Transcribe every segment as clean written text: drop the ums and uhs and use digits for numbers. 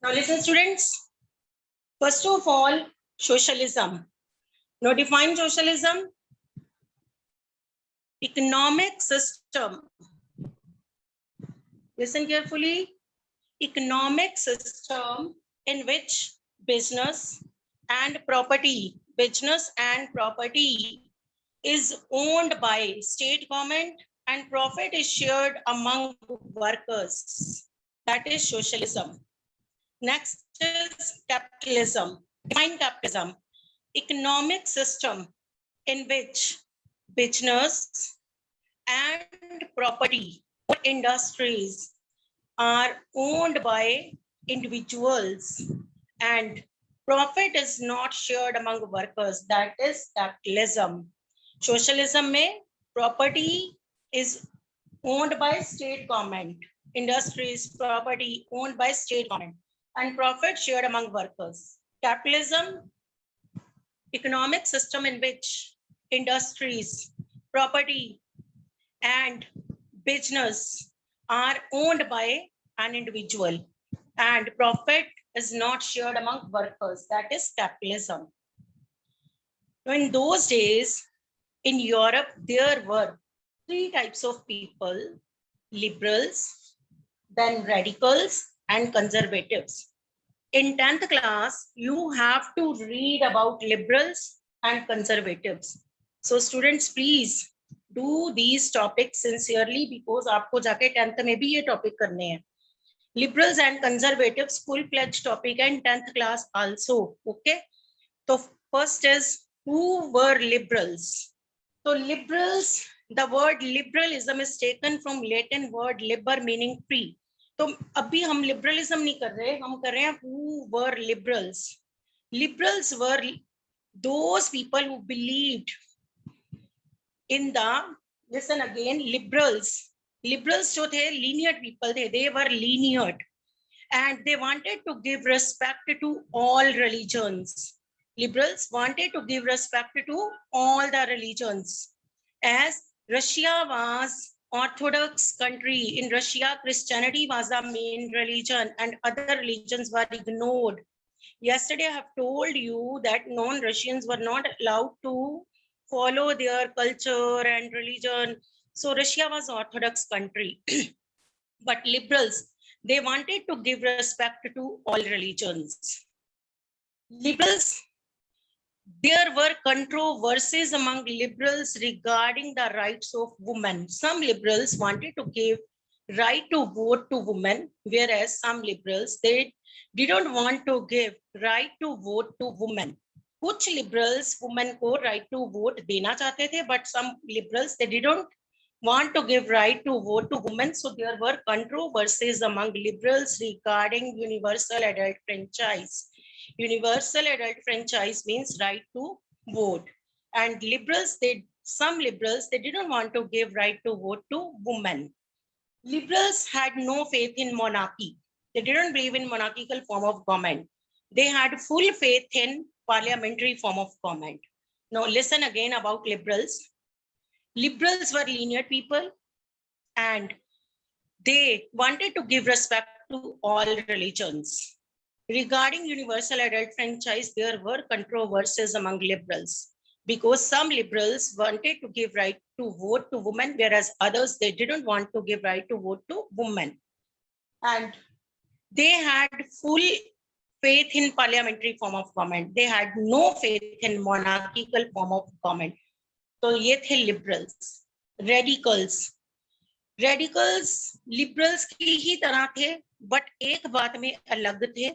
Now listen, students. First of all, socialism. Now define socialism. Economic system. Listen carefully. Economic system in which business and property is owned by state government and profit is shared among workers. That is socialism. Next is capitalism. Define capitalism. Economic system in which business and property or industries are owned by individuals and profit is not shared among workers. That is capitalism. Socialism में property is owned by state government, industries, property owned by state government, and profit shared among workers. Capitalism, economic system in which industries, property, and business are owned by an individual and profit is not shared among workers. That is capitalism. Now, in those days, in Europe, there were three types of people: liberals, then radicals, and conservatives. In 10th class, you have to read about liberals and conservatives. So students, please do these topics sincerely because आपको जाके 10th में भी ये topic करने हैं. Liberals and conservatives full-fledged topic and 10th class also. Okay. So first is who were liberals? So liberals, the word liberalism is taken from Latin word liber meaning free. तो अभी हम liberalism नहीं कर रहे, हम कर रहे हैं who were liberals. Liberals were those people who believed in the, listen again, liberals जो थे lenient people थे, they were lenient and they wanted to give respect to all religions. Liberals wanted to give respect to all the religions. As Russia was Orthodox country, in Russia, Christianity was the main religion and other religions were ignored. Yesterday, I have told you that non-Russians were not allowed to follow their culture and religion. So Russia was Orthodox country. But liberals, they wanted to give respect to all religions. Liberals, there were controversies among liberals regarding the rights of women. Some liberals wanted to give right to vote to women, whereas some liberals, they didn't want to give right to vote to women. कुछ liberals women को right to vote देना चाहते थे, but some liberals, they didn't want to give right to vote to women. So there were controversies among liberals regarding universal adult franchise. Universal adult franchise means right to vote. And liberals, some liberals, they didn't want to give right to vote to women. Liberals had no faith in monarchy. They didn't believe in monarchical form of government. They had full faith in parliamentary form of government. Now listen again about liberals. Liberals were lenient people and they wanted to give respect to all religions. Regarding universal adult franchise, there were controversies among liberals because some liberals wanted to give right to vote to women, whereas others, they didn't want to give right to vote to women. And they had full faith in parliamentary form of government. They had no faith in monarchical form of government. तो ये थे liberals. Radicals liberals की ही तरह थे, but एक बात में अलग थे.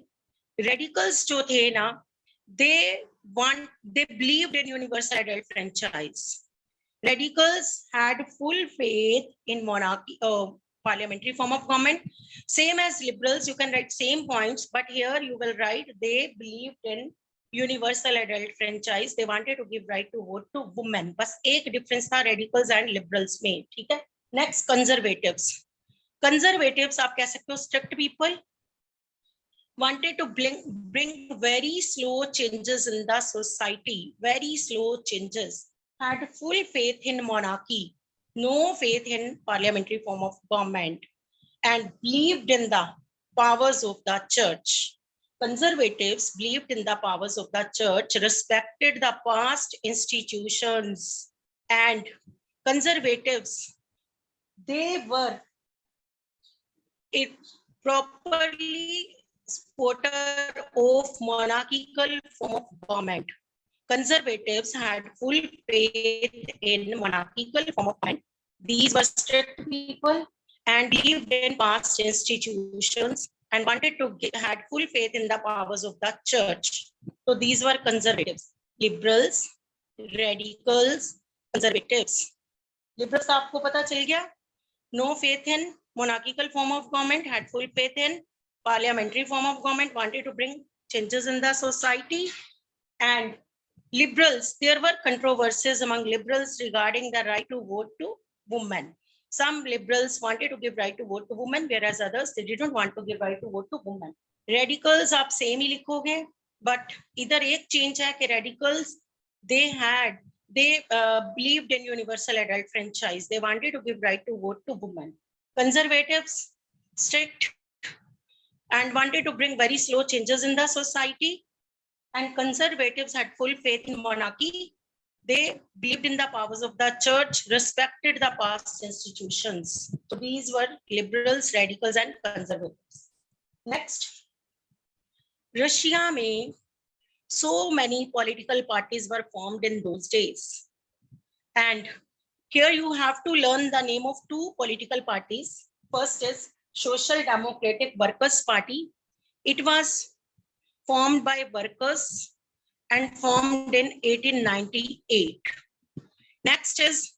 Radicals जो थे ना, they believed in universal adult franchise. Radicals had full faith in monarchy, parliamentary form of government. Same as liberals, you can write same points, but here you will write they believed in universal adult franchise. They wanted to give right to vote to women. बस एक difference था radicals and liberals में, ठीक है? Next, conservatives. Conservatives आप कह सकते हो strict people. Wanted to bring very slow changes in the society, very slow changes. Had full faith in monarchy, no faith in parliamentary form of government, and believed in the powers of the church. Conservatives believed in the powers of the church, respected the past institutions, and conservatives, they were a properly supporter of monarchical form of government. Conservatives had full faith in monarchical form of government. These were strict people and believed in past institutions and wanted to had full faith in the powers of the church. So these were conservatives, liberals, radicals, conservatives. Liberals आपको पता चल गया? No faith in monarchical form of government, had full faith in parliamentary form of government, wanted to bring changes in the society. And liberals, there were controversies among liberals regarding the right to vote to women. Some liberals wanted to give right to vote to women, whereas others, they didn't want to give right to vote to women. Radicals, आप same ही लिखोगे, but इधर एक change है कि radicals, they believed in universal adult franchise. They wanted to give right to vote to women. Conservatives, strict and wanted to bring very slow changes in the society. And conservatives had full faith in monarchy. They believed in the powers of the church, respected the past institutions. So these were liberals, radicals, and conservatives. Next, Russia में so many political parties were formed in those days. And here you have to learn the name of two political parties. First is Social Democratic Workers' Party. It was formed by workers and formed in 1898. Next is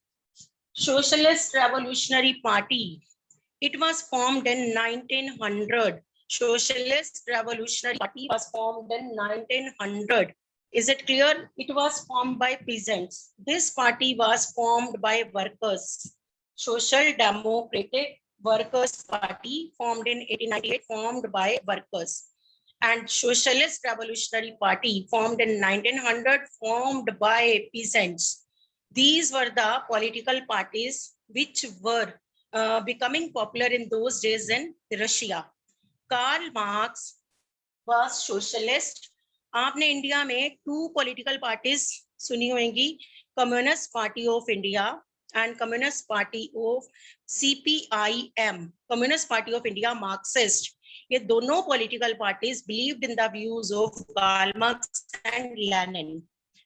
Socialist Revolutionary Party. It was formed in 1900. Socialist Revolutionary Party was formed in 1900. Is it clear? It was formed by peasants. This party was formed by workers. Social Democratic Workers Party formed in 1898, formed by workers. And Socialist Revolutionary Party formed in 1900, formed by peasants. These were the political parties which were becoming popular in those days in Russia. Karl Marx was socialist. आपने India में two political parties सुनी होंगी, Communist Party of India and Communist Party of CPIM, Communist Party of India Marxist. ये दोनों political parties believed in the views of Karl Marx and Lenin.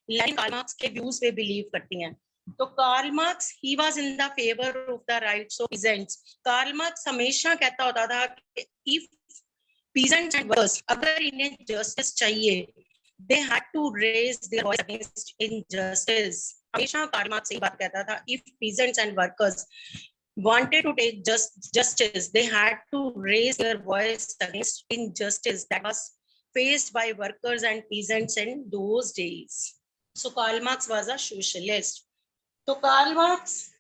Lenin Karl Marx के views पे believe करती हैं. तो Karl Marx, he was in the favor of the rights of peasants. Karl Marx हमेशा कहता होता था कि if peasants and workers, अगर इन्हें justice चाहिए, they had to raise their voice against injustice. हमेशा Karl Marx ये बात कहता था, if peasants and workers wanted to take justice, they had to raise their voice against injustice that was faced by workers and peasants in those days. So Karl Marx was a socialist. So Karl Marx,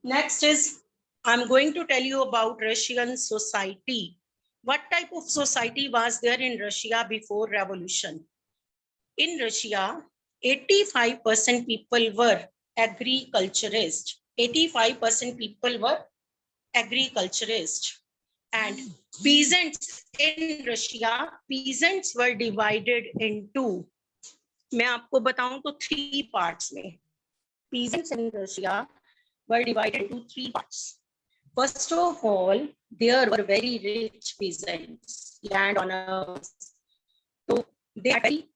next is, I'm going to tell you about Russian society. What type of society was there in Russia before revolution? In Russia, 85% people were agriculturists. 85% people were agriculturists. And peasants in Russia, peasants were divided into, मैं आपको बताऊं तो 3 parts में. Peasants in Russia were divided into 3 parts. First of all, there were very rich peasants, landowners. So they had very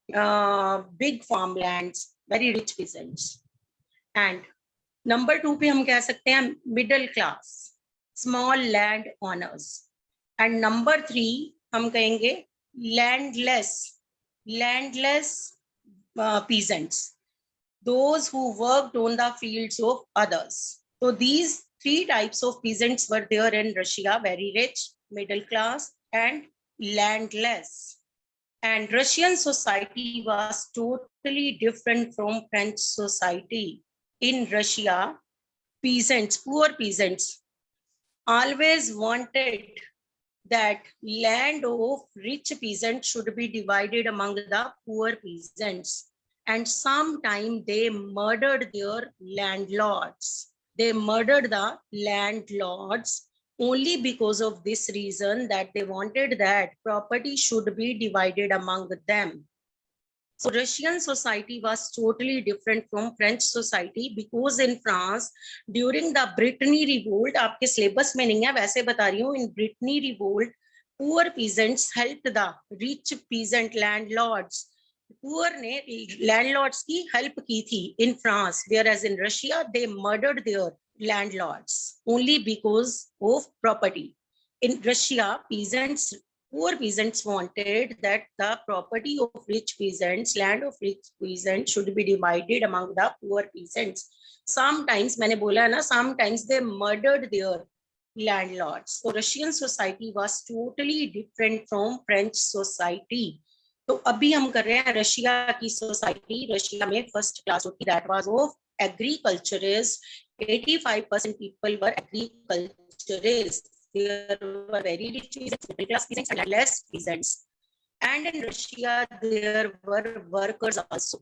big farmlands, very rich peasants. And number 2 पे हम कह सकते हैं middle class, small land owners. And number 3 हम कहेंगे landless peasants, those who worked on the fields of others. So these 3 types of peasants were there in Russia, very rich, middle class, and landless. And Russian society was totally different from French society. In Russia, peasants, poor peasants, always wanted that land of rich peasants should be divided among the poor peasants. And sometimes they murdered their landlords. They murdered the landlords only because of this reason that they wanted that property should be divided among them. So Russian society was totally different from French society because in France during the Brittany revolt, आपके syllabus में नहीं है वैसे बता रही हूँ, in Brittany revolt poor peasants helped the rich peasant landlords. Poor ने landlords की help की थी in France, whereas in Russia they murdered their landlords only because of property. In Russia, poor peasants wanted that the property of rich peasants, land of rich peasants should be divided among the poor peasants. Sometimes, मैंने बोला ना, sometimes they murdered their landlords. So Russian society was totally different from French society. तो अभी हम कर रहे हैं Russia की सोसाइटी. रशिया में फर्स्ट क्लास होती, that was of agriculturists. 85% people were agriculturists. There were very rich peasants, middle class peasants, and less peasants. And in Russia, there were workers also.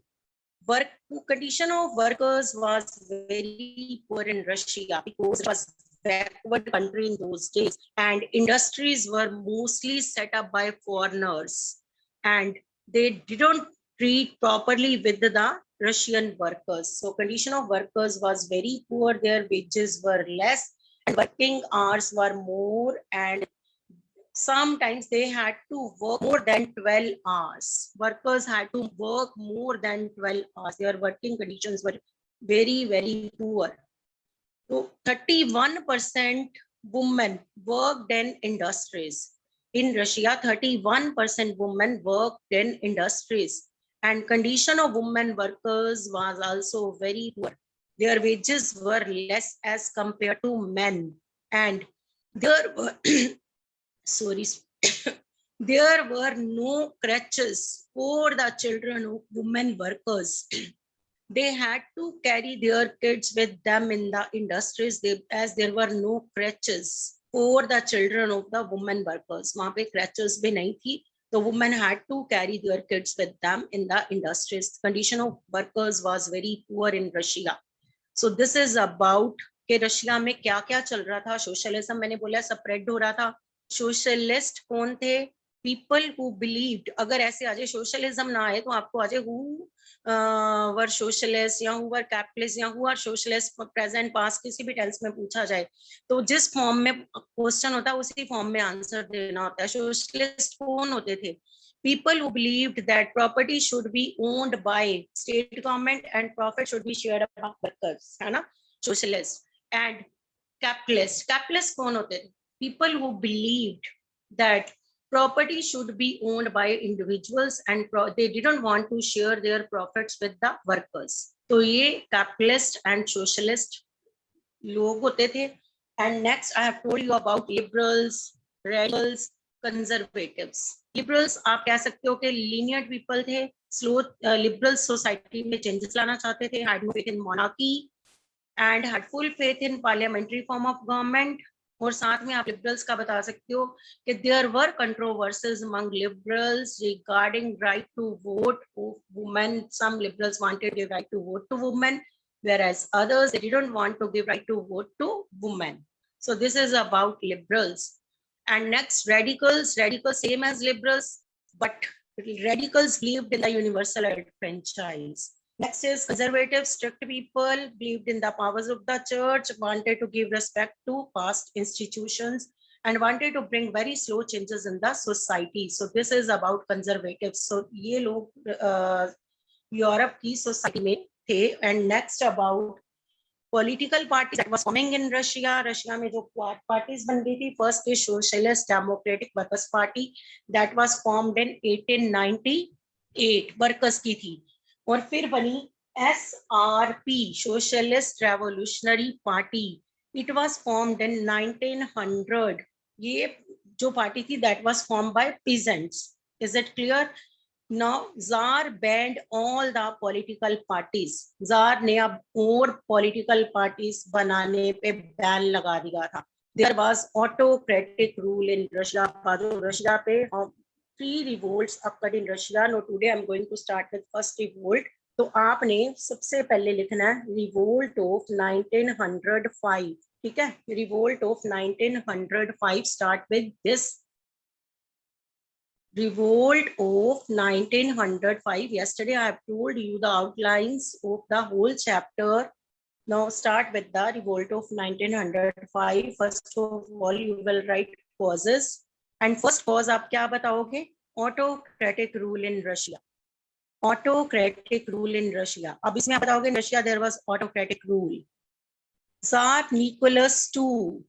Condition of workers was very poor in Russia because it was backward country in those days, and industries were mostly set up by foreigners, and they didn't treat properly with the Russian workers. So condition of workers was very poor. Their wages were less, and working hours were more, and sometimes they had to work more than 12 hours. Workers had to work more than 12 hours. Their working conditions were very, very poor. So 31% women worked in industries. In Russia, 31% women worked in industries. And condition of women workers was also very poor. Their wages were less as compared to men. And there were sorry, there were no crutches for the children of women workers. They had to carry their kids with them in the industries, as there were no crutches for the children of the women workers. वहाँ पे crutches भी नहीं थी, the women had to carry their kids with them in the industries. Condition of workers was very poor in Russia. So this is about कि Russia में क्या क्या चल रहा था. सोशलिज्म मैंने बोला स्प्रेड हो रहा था. सोशलिस्ट कौन थे? People who believed. अगर ऐसे आ जाए सोशलिज्म ना आए तो आपको आ जाए हु वर सोशलिस्ट या हु वर कैपिटलिस्ट या who are socialist, present past किसी भी टेंस में पूछा जाए तो जिस फॉर्म में क्वेश्चन होता है उसी फॉर्म में आंसर देना होता है. सोशलिस्ट कौन होते थे? People who believed that property should be owned by state government and profit should be shared among workers, है ना? Socialist. And capitalist. Capitalist कौन होते थे? People who believed that property should be owned by individuals and they didn't want to share their profits with the workers. तो ये capitalist and socialist लोग होते थे. And next I have told you about liberals, radicals, conservatives. Liberals आप कह सकते हो कि lenient people थे. Slow liberal society में changes लाना चाहते थे. Had no faith in monarchy and had full faith in parliamentary form of government. और साथ में आप liberals का बता सकते हो कि there were controversies among liberals regarding right to vote of women. Some liberals wanted the right to vote to women, whereas others they didn't want to give right to vote to women. So this is about liberals. And next, radicals. Radicals same as liberals, but radicals believed in the universal franchise. Next is conservative, strict people believed in the powers of the church, wanted to give respect to past institutions, and wanted to bring very slow changes in the society. So this is about conservatives. So ये लोग Europe की society में थे. And next about political parties that was forming in Russia. Russia में जो parties बन गई थी, first is Socialist Democratic Workers Party that was formed in 1898. Workers की थी. और फिर बनी SRP, Socialist Revolutionary Party. It was formed in 1900. ये जो पार्टी थी that was formed by peasants. Is it clear? Now Tsar banned all the political parties. Tsar ने अब और political parties बनाने पे बैन लगा दिया था. There was autocratic rule in Russia. Russia पे three revolts occurred in Russia. Now today I'm going to start with first revolt. तो आपने सबसे पहले लिखना है revolt of 1905. ठीक है, revolt of 1905 start with this. Revolt of 1905. Yesterday I have told you the outlines of the whole chapter. Now start with the revolt of 1905. First of all, you will write causes. And first cause आप क्या बताओगे? Autocratic rule in Russia. Autocratic rule in Russia. अब इसमें आप बताओगे in Russia there was autocratic rule. Tsar Nicholas II.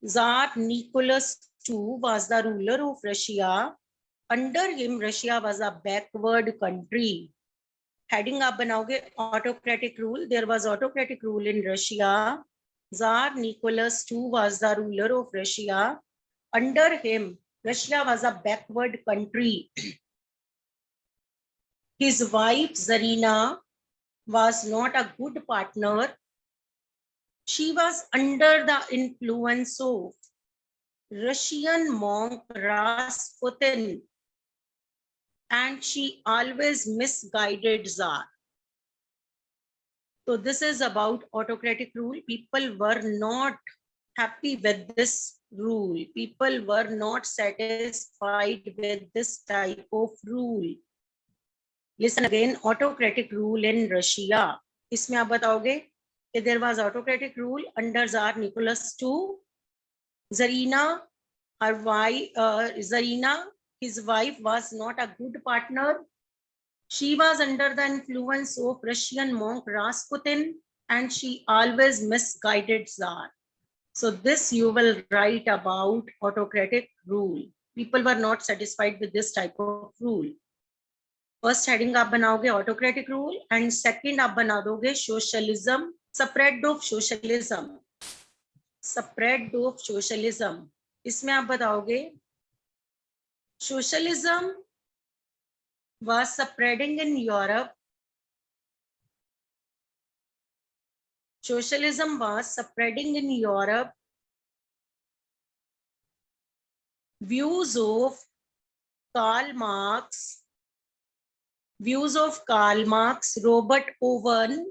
Tsar Nicholas II was the ruler of Russia. Under him, Russia was a backward country. Heading up बनाओगे autocratic rule. There was autocratic rule in Russia. Tsar Nicholas II was the ruler of Russia. Under him, Russia was a backward country. His wife Zarina was not a good partner. She was under the influence of Russian monk Rasputin, and she always misguided Tsar. So this is about autocratic rule. People were not happy with this rule. People were not satisfied with this type of rule. Listen again, autocratic rule in Russia. इसमें आप बताओगे कि there was autocratic rule under Tsar Nicholas II. Zarina, his wife, was not a good partner. She was under the influence of Russian monk Rasputin, and she always misguided Tsar. So this you will write about autocratic rule. People were not satisfied with this type of rule. First heading आप बनाओगे autocratic rule, and second आप बना दोगे socialism, spread of socialism. Spread of socialism. इसमें आप बताओगे socialism was spreading in Europe. Socialism was spreading in Europe. Views of Karl Marx, Robert Owen,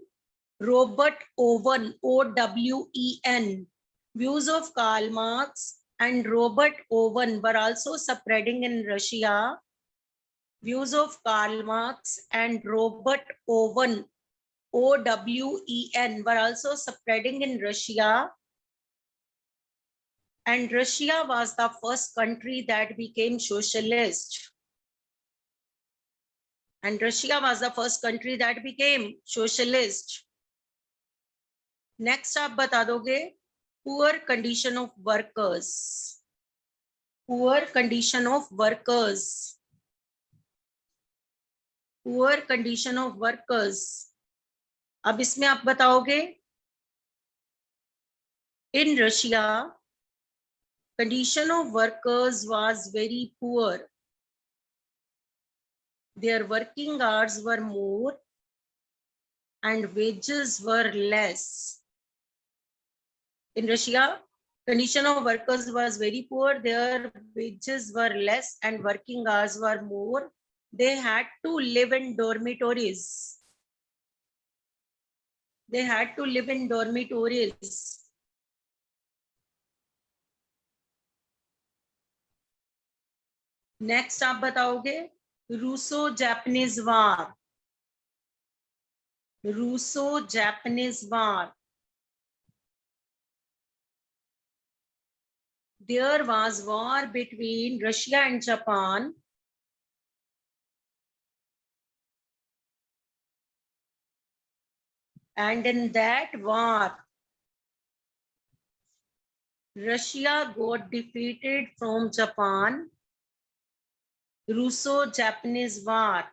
O-W-E-N. Views of Karl Marx and Robert Owen were also spreading in Russia. Views of Karl Marx and Robert Owen, O-W-E-N, were also spreading in Russia. And Russia was the first country that became socialist. And Russia was the first country that became socialist. Next आप बता दोगे poor condition of workers. Poor condition of workers. Poor condition of workers. अब इसमें आप बताओगे in Russia, condition of workers was very poor. Their working hours were more and wages were less. In Russia, condition of workers was very poor. Their wages were less and working hours were more. They had to live in dormitories. They had to live in dormitories. Next आप बताओगे Russo-Japanese War. Russo-Japanese War. There was war between Russia and Japan. And in that war, Russia got defeated from Japan. Russo-Japanese War.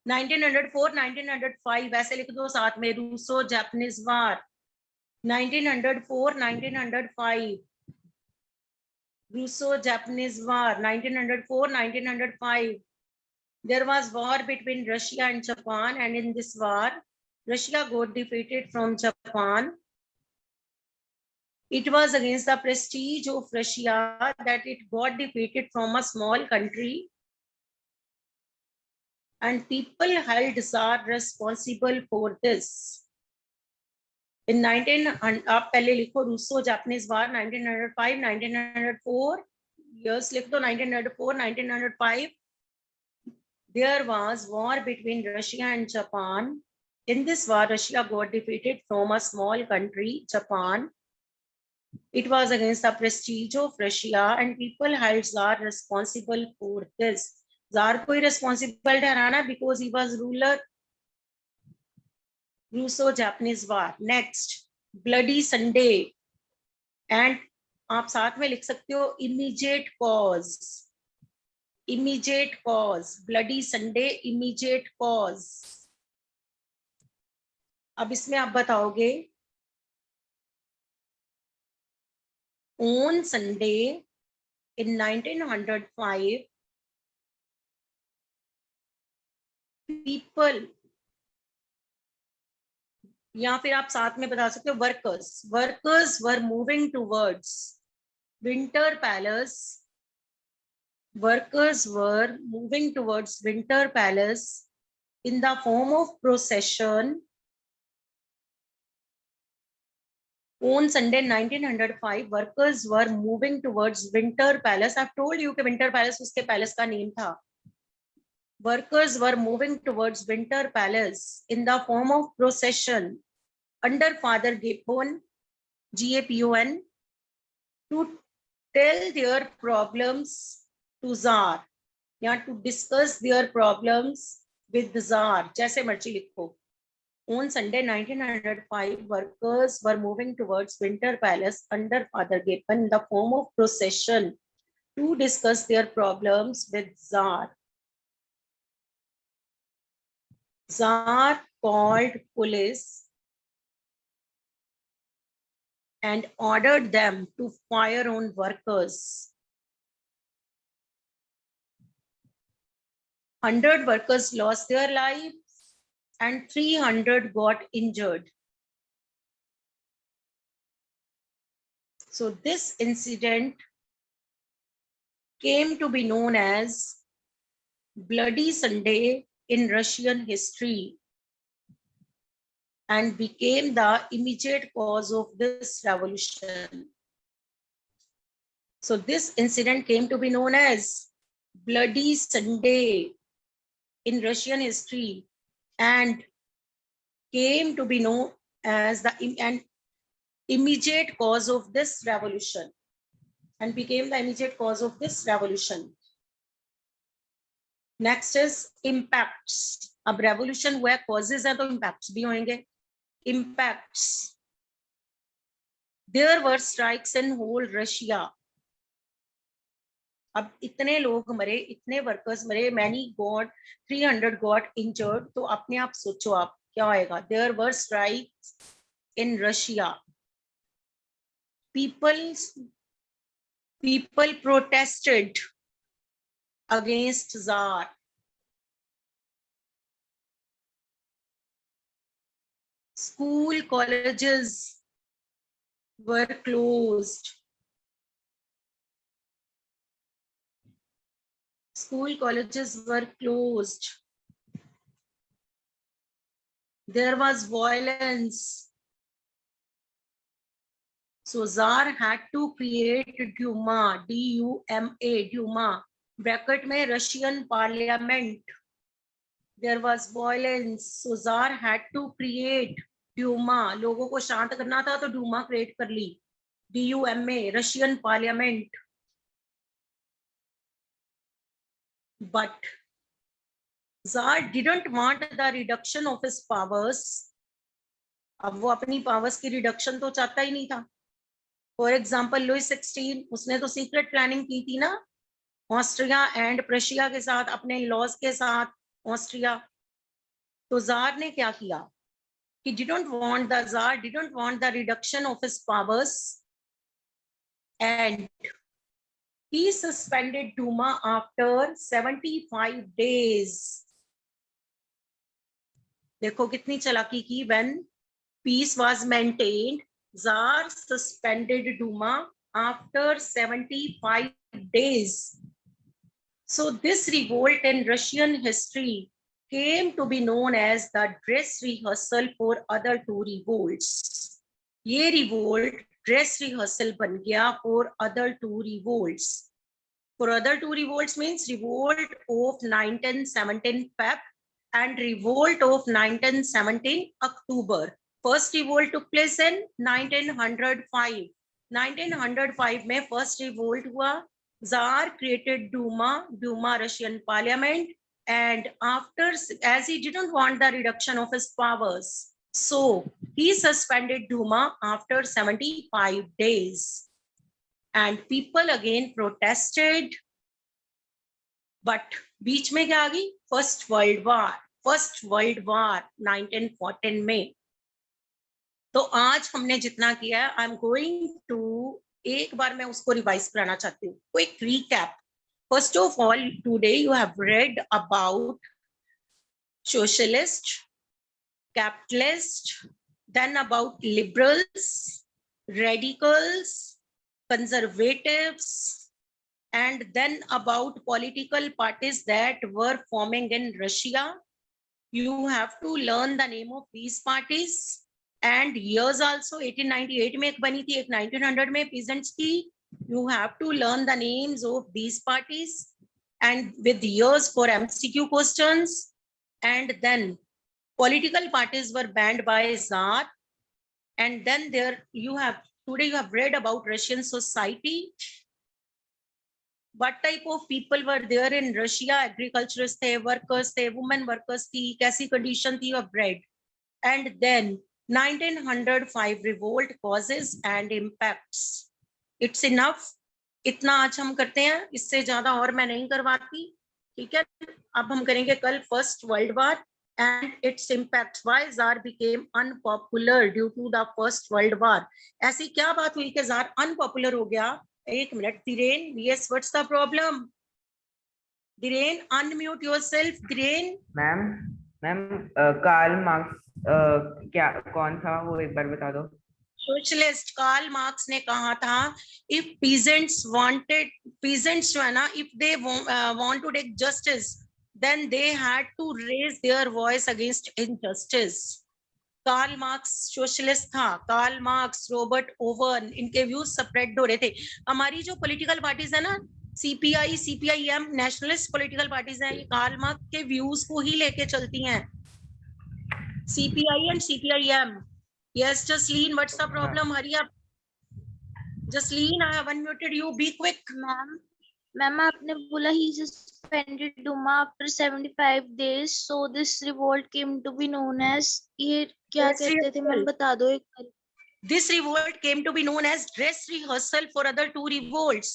1904-1905 ऐसे लिख दो साथ में Russo-Japanese War. 1904-1905. Russo-Japanese War. 1904-1905. There was war between Russia and Japan, and in this war, Russia got defeated from Japan. It was against the prestige of Russia that it got defeated from a small country, and people held Tsar responsible for this. In 19 आप पहले लिखो Rousseau Japanese वार 1905 1904 years लिख दो 1904 1905 there was war between Russia and Japan. In this war, Russia got defeated from a small country, Japan. It was against the prestige of Russia and people held Tsar responsible for this. Tsar को ही responsible ठहराना because he was ruler. Russo-Japanese war. Next, Bloody Sunday. And आप साथ में लिख सकते हो immediate cause. Immediate cause. Bloody Sunday, immediate cause. अब इसमें आप बताओगे on Sunday in 1905 people या फिर आप साथ में बता सकते हो workers were moving towards Winter Palace. Workers were moving towards Winter Palace in the form of procession on Sunday 1905. Workers were moving towards Winter Palace. I've told you कि Winter Palace उसके palace का name था. Workers were moving towards Winter Palace in the form of procession under Father Gapon, Gapon, to tell their problems to Tsar, या to discuss their problems with the Tsar. जैसे मर्जी लिखो. On Sunday 1905, workers were moving towards Winter Palace under Father Gapon in the form of procession to discuss their problems with Tsar. Tsar called police and ordered them to fire on workers. 100 workers lost their lives and 300 got injured. So this incident came to be known as Bloody Sunday in Russian history and became the immediate cause of this revolution. So this incident came to be known as Bloody Sunday in Russian history and came to be known as the immediate cause of this revolution and became the immediate cause of this revolution. Next is impacts. अब revolution हुआ, causes है तो impacts भी होंगे. Impacts. There were strikes in whole Russia. अब इतने लोग मरे, इतने वर्कर्स मरे, many got 300 got injured. तो अपने आप सोचो आप क्या होएगा. There were strikes in Russia. People protested against Tsar. School colleges were closed. School colleges were closed. There was violence. So Tsar had to create Duma, D-U-M-A, Duma, bracket में Russian parliament. There was violence. So Tsar had to create Duma. लोगों को शांत करना था तो Duma create कर ली. D-U-M-A, Russian parliament. But Tsar didn't want the reduction of his powers. अब वो अपनी powers की reduction तो चाहता ही नहीं था. For example, Louis XVI, उसने तो secret planning की थी ना, ऑस्ट्रिया एंड प्रशिया के साथ, अपने लॉज के साथ ऑस्ट्रिया. तो जार ने क्या किया? He didn't want the Tsar didn't want the reduction of his powers and he suspended Duma after 75 days. देखो कितनी चालाकी की. When peace was maintained, Tsar suspended Duma after 75 days. So this revolt in Russian history came to be known as the dress rehearsal for other two revolts. ये revolt dress rehearsal बन गया for other two revolts. For other two revolts means revolt of 1917 Feb and revolt of 1917 October. First revolt took place in 1905. 1905 में first revolt हुआ. Tsar created Duma Russian parliament, and after, as he didn't want the reduction of his powers, so he suspended Duma after 75 days. And people again protested, but बीच में क्या आ गई? First world war 1914 में. तो आज हमने जितना किया है, आई एम गोइंग टू एक बार मैं उसको रिवाइज कराना चाहती हूँ. Quick recap. First of all, today you have read about socialist, capitalist, then about liberals, radicals, conservatives, and then about political parties that were forming in Russia. You have to learn the name of these parties and years also. 1898 में एक बनी थी, एक 1900 में peasants की. You have to learn the names of these parties and with years for MCQ questions. And then political parties were banned by Tsar. And then there you have, today you have read about Russian society. What type of people were there in Russia? Agriculturists थे, workers थे, women workers थी, कैसी condition थी of bread. And then 1905 revolt causes and impacts. It's enough. इतना आज हम करते हैं, इससे ज्यादा और मैं नहीं करवाती. ठीक है, अब हम करेंगे कल first world war and its impacts. Why Tsar became unpopular due to the first world war. ऐसी क्या बात हुई कि जार unpopular हो गया? एक मिनट. Dhiren, yes, what's the problem? Dhiren, unmute yourself. Dhiren. Ma'am Karl Marx क्या कौन था वो एक बार बता दो. सोशलिस्ट. कार्ल मार्क्स ने कहा था, if peasants जो है ना, if they want to take justice, then they had to raise their voice against injustice. Karl Marx socialist था. कार्ल मार्क्स, रॉबर्ट ओवन, इनके व्यूज सेपरेट हो रहे थे. हमारी जो पॉलिटिकल पार्टीज है ना, CPI, CPIM, nationalist political parties हैं, ये कार्ल मार्क्स के व्यूज को ही लेके चलती हैं. CPI and CPIM. Yes, Jasleen, what's the problem? Hurry up. Jasleen, I have unmuted you. Be quick. Ma'am, आपने बोला he suspended Duma after 75 days, so this revolt came to be known as, ये क्या कहते थे ma'am, बता दो एक बार. This revolt came to be known as dress rehearsal for other two revolts.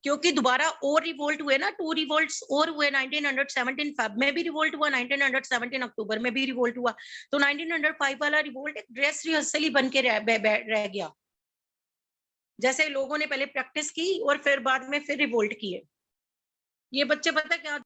क्योंकि दोबारा और रिवोल्ट हुए ना, टू रिवोल्ट्स और हुए. 1917 फेब में भी रिवोल्ट हुआ, 1917 अक्टूबर में भी रिवोल्ट हुआ. तो 1905 वाला रिवोल्ट एक ड्रेस रिहर्सल ही बन के रह गया. जैसे लोगों ने पहले प्रैक्टिस की और फिर बाद में फिर रिवोल्ट किए. ये बच्चे पता क्या